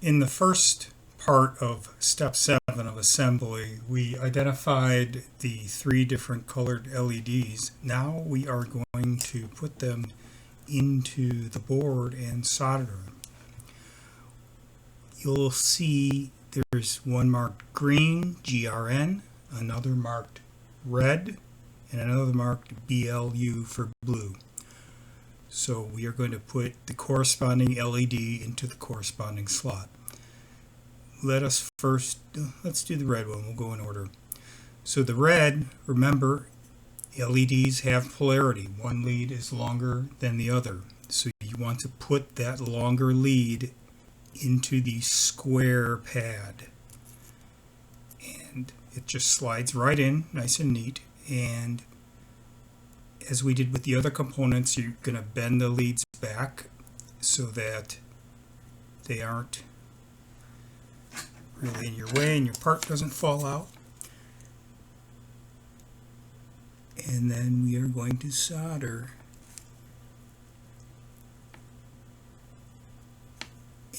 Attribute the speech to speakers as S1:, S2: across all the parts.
S1: In the first part of step 7 of assembly, we identified the 3 different colored LEDs. Now we are going to put them into the board and solder them. You'll see there's one marked green, GRN, another marked red, and another marked BLU for blue. So we are going to put the corresponding LED into the corresponding slot. Let's do the red one. We'll go in order. So the red, remember, LEDs have polarity. One lead is longer than the other. So you want to put that longer lead into the square pad. And it just slides right in, nice and neat. And as we did with the other components, you're going to bend the leads back so that they aren't really in your way and your part doesn't fall out. And then we are going to solder.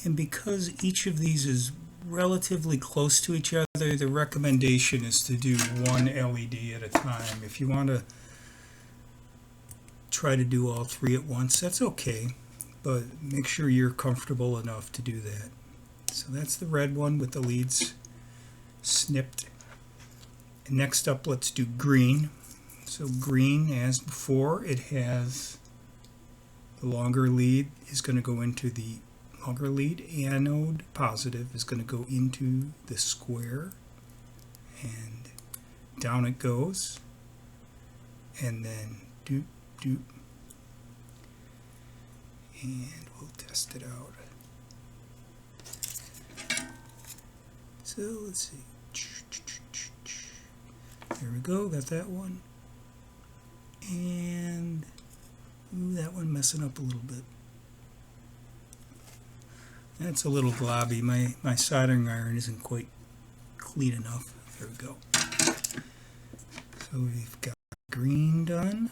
S1: And because each of these is relatively close to each other, the recommendation is to do one LED at a time. If you want to try to do all 3 at once, that's okay, but make sure you're comfortable enough to do that. So that's the red one with the leads snipped. And next up, let's do green. So green, as before, it has the longer lead is going to go into the longer lead anode, positive is going to go into the square, and down it goes, and then doop doop, and we'll test it out. So let's see, there we go, got that one, and that one messing up a little bit. That's a little globby. My soldering iron isn't quite clean enough. There we go. So we've got green done.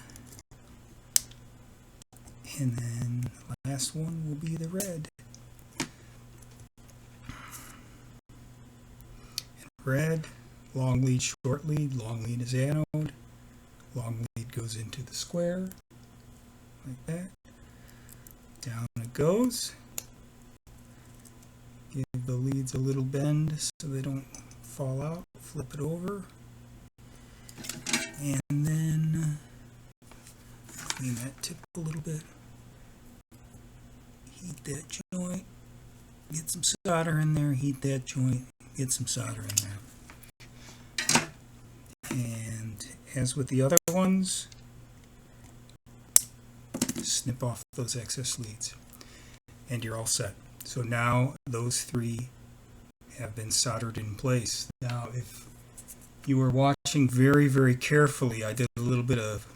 S1: And then the last one will be the red. And red, long lead, short lead. Long lead is anode. Long lead goes into the square. Like that. Down it goes. Give the leads a little bend so they don't fall out. Flip it over. And then clean that tip a little bit. Heat that joint. Get some solder in there. Heat that joint. Get some solder in there. And as with the other ones, snip off those excess leads. And you're all set. So now those 3 have been soldered in place. Now if you were watching very, very carefully, I did a little bit of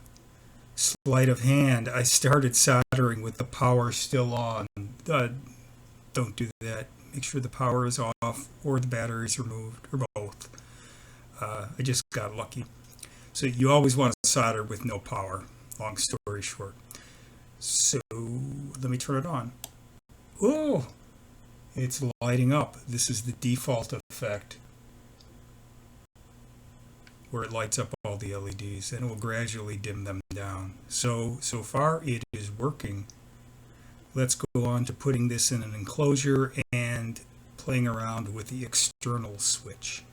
S1: sleight of hand. I started soldering with the power still on. Don't do that. Make sure the power is off or the battery is removed, or both. I just got lucky. So you always want to solder with no power, long story short. So let me turn it on. Whoa! It's lighting up. This is the default effect where it lights up all the LEDs, and it will gradually dim them down. So far it is working. Let's go on to putting this in an enclosure and playing around with the external switch.